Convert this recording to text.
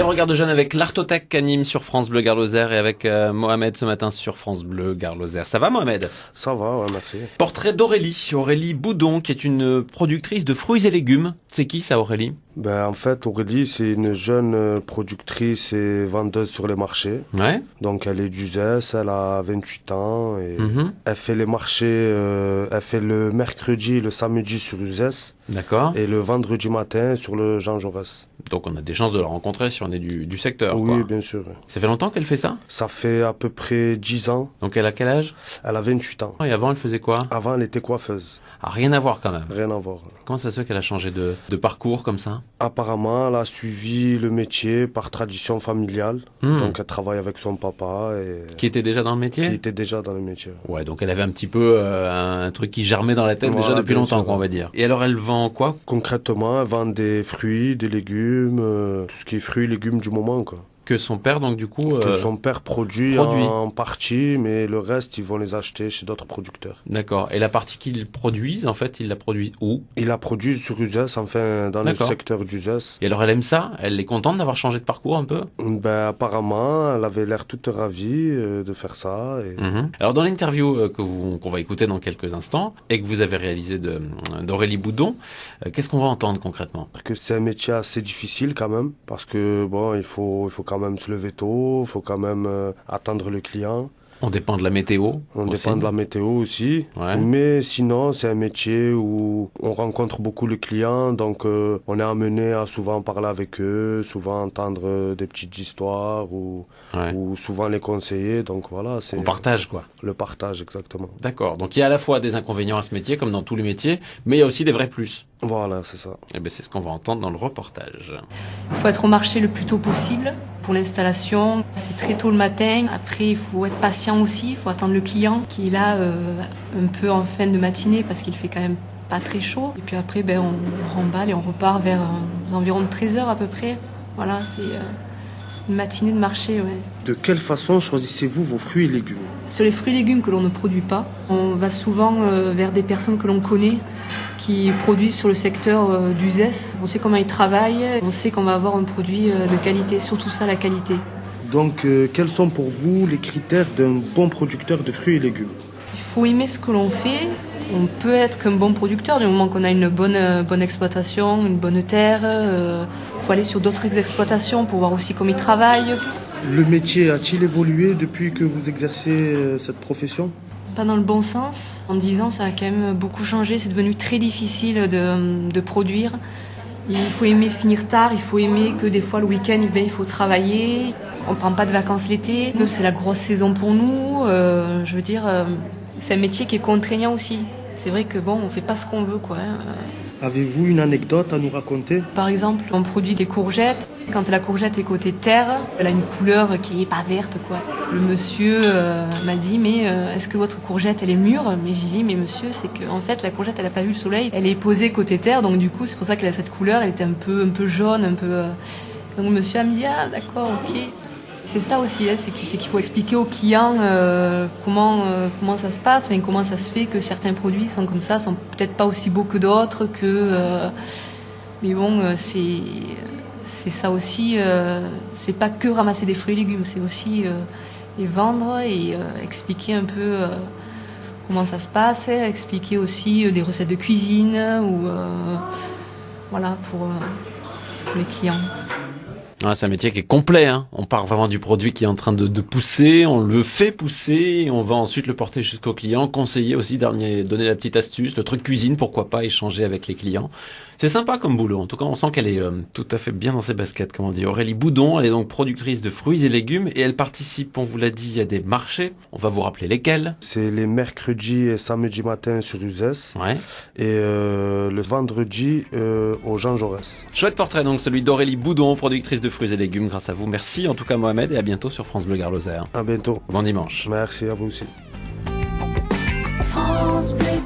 Les regards de jeunes avec l'Artothèque anime sur France Bleu Gare-Lozère et avec Mohamed ce matin sur France Bleu Gare-Lozère. Ça va Mohamed? Ça va, ouais, merci. Portrait d'Aurélie Boudon, qui est une productrice de fruits et légumes. C'est qui ça, Aurélie? En fait, Aurélie, c'est une jeune productrice et vendeuse sur les marchés. Ouais. Donc, elle est d'Uzès, elle a 28 ans et elle fait les marchés, elle fait le mercredi et le samedi sur Uzès. D'accord. Et le vendredi matin sur le Jean Jaurès. Donc on a des chances de la rencontrer si on est du secteur. Oui, quoi. bien sûr. Ça fait longtemps qu'elle fait ça? Ça fait à peu près 10 ans. Donc elle a quel âge? Elle a 28 ans. Et avant elle faisait quoi? Avant, elle était coiffeuse. Ah, rien à voir quand même. Rien à voir. Comment ça se fait qu'elle a changé de parcours comme ça? Apparemment, elle a suivi le métier par tradition familiale. Donc, elle travaille avec son papa. Qui était déjà dans le métier? Qui était déjà dans le métier. Ouais, donc elle avait un petit peu un truc qui germait dans la tête déjà depuis longtemps, quoi, on va dire. Et alors elle vend quoi? Concrètement, elle vend des fruits, des légumes, tout ce qui est fruits et légumes du moment, quoi. Que son père, donc du coup... Que son père produit en partie, mais le reste, ils vont les acheter chez d'autres producteurs. D'accord. Et la partie qu'ils produisent, en fait, ils la produisent où? Ils la produisent sur Uzès, enfin, dans le secteur d'Uzès. Et alors, elle aime ça? Elle est contente d'avoir changé de parcours un peu? Apparemment, elle avait l'air toute ravie de faire ça. Et... Alors, dans l'interview qu'on va écouter dans quelques instants, et que vous avez réalisé d'Aurélie Boudon, qu'est-ce qu'on va entendre concrètement? Parce que c'est un métier assez difficile quand même, parce que bon, il faut quand même se lever tôt, il faut quand même attendre le client. On dépend de la météo. On dépend de la météo aussi. Ouais. Mais sinon, c'est un métier où on rencontre beaucoup les clients, donc on est amené à souvent parler avec eux, souvent entendre des petites histoires ou souvent les conseiller. Donc voilà, c'est on partage quoi. Le partage, exactement. D'accord. Donc il y a à la fois des inconvénients à ce métier, comme dans tous les métiers, mais il y a aussi des vrais plus. Voilà, c'est ça. Et ben c'est ce qu'on va entendre dans le reportage. Il faut être au marché le plus tôt possible. Pour l'installation, c'est très tôt le matin. Après, il faut être patient aussi. Il faut attendre le client qui est là un peu en fin de matinée parce qu'il fait quand même pas très chaud. Et puis après, on remballe et on repart vers environ 13h à peu près. Voilà, c'est une matinée de marché. Ouais. De quelle façon choisissez-vous vos fruits et légumes? Sur les fruits et légumes que l'on ne produit pas, on va souvent vers des personnes que l'on connaît qui produisent sur le secteur d'Uzès. On sait comment ils travaillent, on sait qu'on va avoir un produit de qualité, surtout ça, la qualité. Donc, quels sont pour vous les critères d'un bon producteur de fruits et légumes? Il faut aimer ce que l'on fait. On peut être qu'un bon producteur du moment qu'on a une bonne exploitation, une bonne terre. Il faut aller sur d'autres exploitations pour voir aussi comment ils travaillent. Le métier a-t-il évolué depuis que vous exercez cette profession? Pas dans le bon sens. En 10 ans, ça a quand même beaucoup changé. C'est devenu très difficile de produire. Il faut aimer finir tard, il faut aimer que des fois le week-end, il faut travailler. On ne prend pas de vacances l'été. C'est la grosse saison pour nous. Je veux dire, c'est un métier qui est contraignant aussi. C'est vrai que on fait pas ce qu'on veut, quoi. Avez-vous une anecdote à nous raconter? Par exemple, on produit des courgettes. Quand la courgette est côté terre, elle a une couleur qui est pas verte, quoi. Le monsieur m'a dit, mais est-ce que votre courgette, elle est mûre? Mais j'ai dit, mais monsieur, c'est que en fait, la courgette, elle a pas vu le soleil. Elle est posée côté terre, donc du coup, c'est pour ça qu'elle a cette couleur. Elle était un peu jaune, un peu... Donc le monsieur a dit, ah d'accord, ok. C'est ça aussi, c'est qu'il faut expliquer aux clients comment ça se passe, comment ça se fait que certains produits sont comme ça, sont peut-être pas aussi beaux que d'autres, mais c'est ça aussi, c'est pas que ramasser des fruits et légumes, c'est aussi les vendre et expliquer un peu comment ça se passe, expliquer aussi des recettes de cuisine ou voilà pour les clients. Ah, c'est un métier qui est complet, hein. On part vraiment du produit qui est en train de pousser, on le fait pousser, et on va ensuite le porter jusqu'au client, conseiller aussi, donner la petite astuce, le truc cuisine, pourquoi pas échanger avec les clients. C'est sympa comme boulot. En tout cas, on sent qu'elle est tout à fait bien dans ses baskets, comme on dit. Aurélie Boudon, elle est donc productrice de fruits et légumes et elle participe, on vous l'a dit, à des marchés. On va vous rappeler lesquels. C'est les mercredis et samedis matin sur Uzès. Ouais. Et le vendredi au Jean Jaurès. Chouette portrait donc, celui d'Aurélie Boudon, productrice de fruits et légumes. Grâce à vous. Merci en tout cas Mohamed et à bientôt sur France Bleu Gare-Lozère. À bientôt. Bon dimanche. Merci à vous aussi. France Bleu.